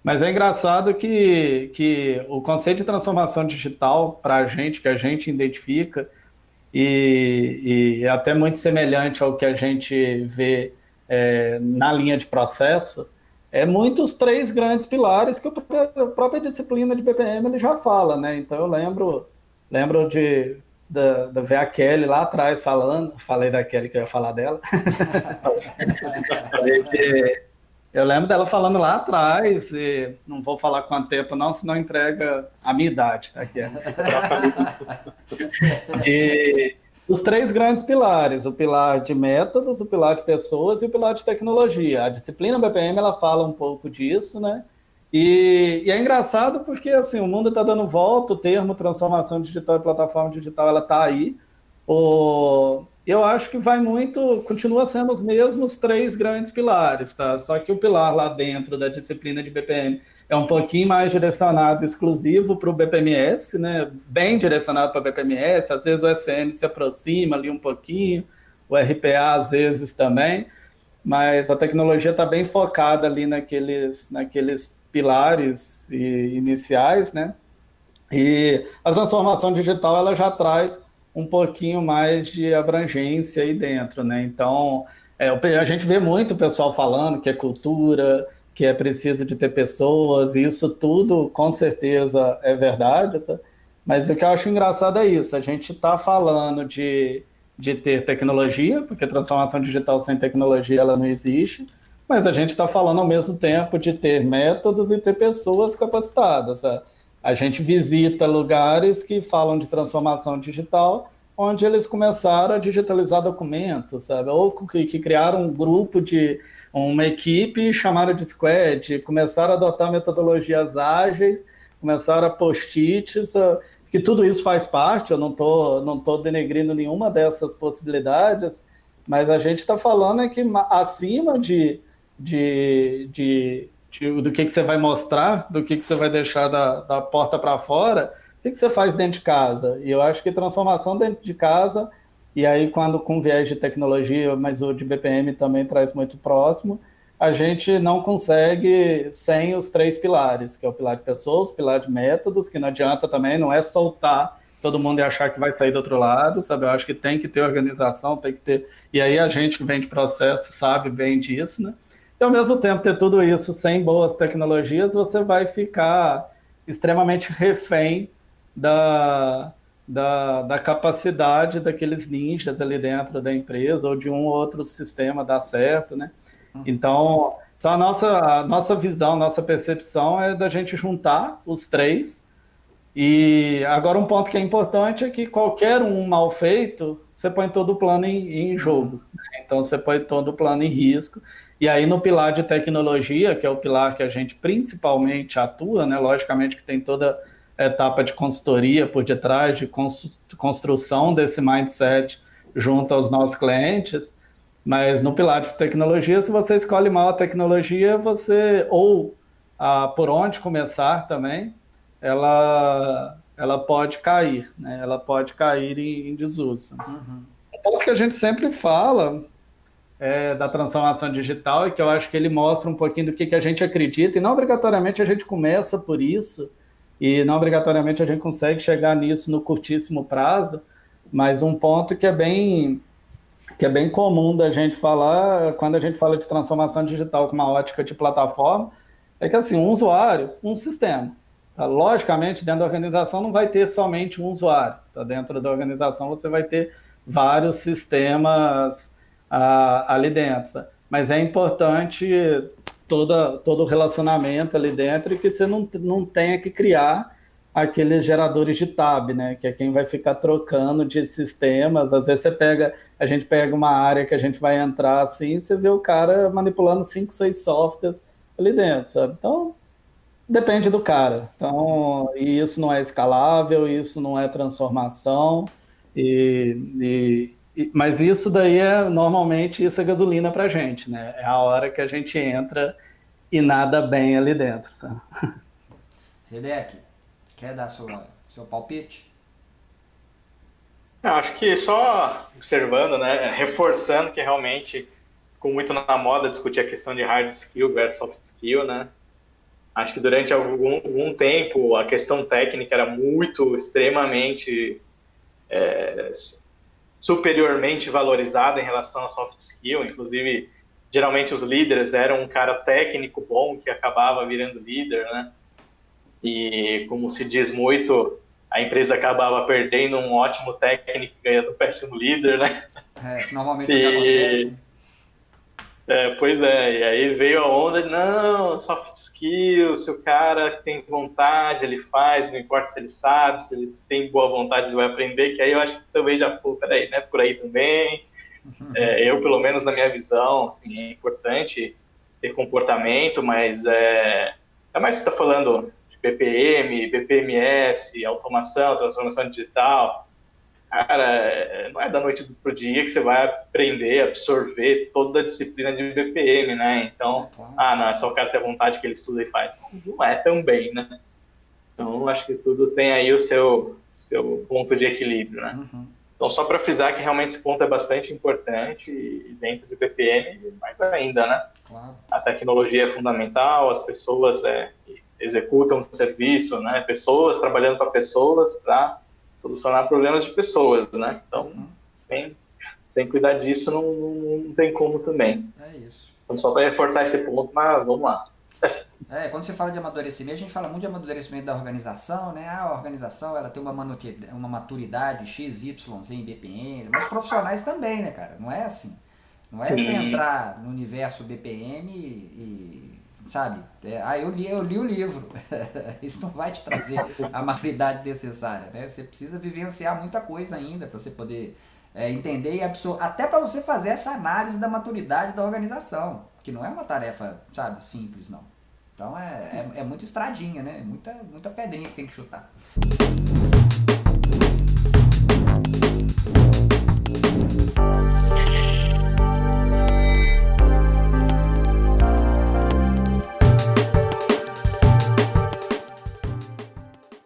Mas é engraçado que o conceito de transformação digital, para a gente, que a gente identifica, e é até muito semelhante ao que a gente vê na linha de processo, é muito os três grandes pilares que a própria disciplina de BPM ele já fala, né? Então eu lembro da ver a Kelly lá atrás falando, falei da Kelly que eu ia falar dela, eu lembro dela falando lá atrás, e não vou falar quanto tempo não, senão entrega a minha idade, tá, Kelly? De os três grandes pilares, o pilar de métodos, o pilar de pessoas e o pilar de tecnologia. A disciplina BPM ela fala um pouco disso, né? E é engraçado porque assim o mundo está dando volta, o termo transformação digital e plataforma digital ela está aí. Eu acho que vai muito, continua sendo os mesmos três grandes pilares, tá? Só que o pilar lá dentro da disciplina de BPM é um pouquinho mais direcionado exclusivo para o BPMS, né? Bem direcionado para o BPMS, às vezes o SM se aproxima ali um pouquinho, o RPA às vezes também, mas a tecnologia está bem focada ali naqueles pilares iniciais, né? E a transformação digital ela já traz um pouquinho mais de abrangência aí dentro, né? Então, a gente vê muito o pessoal falando que é cultura, que é preciso de ter pessoas, e isso tudo com certeza é verdade, sabe? Mas o que eu acho engraçado é isso, a gente está falando de ter tecnologia, porque transformação digital sem tecnologia ela não existe, mas a gente está falando ao mesmo tempo de ter métodos e ter pessoas capacitadas, sabe? A gente visita lugares que falam de transformação digital, onde eles começaram a digitalizar documentos, sabe? Ou que criaram um grupo de uma equipe e chamaram de squad, começaram a adotar metodologias ágeis, começaram a post-its, que tudo isso faz parte, eu não tô denegrindo nenhuma dessas possibilidades, mas a gente está falando é que acima do que você vai mostrar, do que você vai deixar da porta para fora, o que você faz dentro de casa. E eu acho que transformação dentro de casa, e aí quando com viés de tecnologia, mas o de BPM também traz muito próximo, a gente não consegue sem os três pilares, que é o pilar de pessoas, o pilar de métodos, que não adianta também, não é soltar todo mundo e achar que vai sair do outro lado, sabe? Eu acho que tem que ter organização, tem que ter. E aí a gente que vem de processo sabe bem disso, né? E ao mesmo tempo ter tudo isso sem boas tecnologias, você vai ficar extremamente refém da, da capacidade daqueles ninjas ali dentro da empresa ou de um ou outro sistema dar certo, né? Então a nossa visão, nossa percepção é da gente juntar os três. E agora um ponto que é importante é que qualquer um mal feito, você põe todo o plano em jogo, né? Então você põe todo o plano em risco. E aí no pilar de tecnologia, que é o pilar que a gente principalmente atua, né? Logicamente que tem toda a etapa de consultoria por detrás, de construção desse mindset junto aos nossos clientes, mas no pilar de tecnologia, se você escolhe mal a tecnologia, você, ou por onde começar também, ela pode cair, né? Ela pode cair em desuso. O ponto que a gente sempre fala da transformação digital e que eu acho que ele mostra um pouquinho do que a gente acredita, e não obrigatoriamente a gente começa por isso, e não obrigatoriamente a gente consegue chegar nisso no curtíssimo prazo, mas um ponto que é bem comum da gente falar quando a gente fala de transformação digital com uma ótica de plataforma, é que assim, um usuário, um sistema. Tá? Logicamente, dentro da organização não vai ter somente um usuário. Tá? Dentro da organização você vai ter vários sistemas ali dentro. Tá? Mas é importante todo o relacionamento ali dentro e que você não tenha que criar aqueles geradores de tab, né? Que é quem vai ficar trocando de sistemas. Às vezes a gente pega uma área que a gente vai entrar assim, você vê o cara manipulando 5, 6 softwares ali dentro, sabe? Então, depende do cara. Então, e isso não é escalável, isso não é transformação, mas isso daí normalmente isso é gasolina pra gente, né? É a hora que a gente entra e nada bem ali dentro, sabe? Redec, quer dar seu palpite? Eu acho que só observando, né, reforçando que realmente ficou muito na moda discutir a questão de hard skill versus soft skill, né? Acho que durante algum tempo a questão técnica era extremamente superiormente valorizada em relação a soft skill. Inclusive, geralmente os líderes eram um cara técnico bom que acabava virando líder, né? E como se diz muito, a empresa acabava perdendo um ótimo técnico e ganhando um péssimo líder, né? Normalmente é o que acontece. Pois é, e aí veio a onda de, não, soft skills, se o cara tem vontade, ele faz, não importa se ele sabe, se ele tem boa vontade, ele vai aprender, que aí eu acho que também já, pô, peraí, né, por aí também. Eu, pelo menos na minha visão, assim, é importante ter comportamento, mas mais se está falando de BPM, BPMS, automação, transformação digital. Cara, não é da noite pro dia que você vai aprender, absorver toda a disciplina de BPM, né? Então, não, é só o cara ter vontade que ele estuda e faz. Não é também, né? Então, acho que tudo tem aí o seu ponto de equilíbrio, né? Então, só para frisar que realmente esse ponto é bastante importante e dentro do BPM, mais ainda, né? Claro. A tecnologia é fundamental, as pessoas executam o serviço, né? Pessoas trabalhando para pessoas para solucionar problemas de pessoas, né? Então, sem cuidar disso, não tem como também. É isso. Então, só para reforçar esse ponto, mas vamos lá. Quando você fala de amadurecimento, a gente fala muito de amadurecimento da organização, né? A organização, ela tem uma maturidade X, Y, Z em BPM, mas os profissionais também, né, cara? Não é assim. Não é você entrar no universo BPM e sabe? Eu li o livro. Isso não vai te trazer a maturidade necessária, né? Você precisa vivenciar muita coisa ainda para você poder entender e absorver, até para você fazer essa análise da maturidade da organização, que não é uma tarefa, sabe, simples, não. Então é muita estradinha, né? Muita pedrinha que tem que chutar.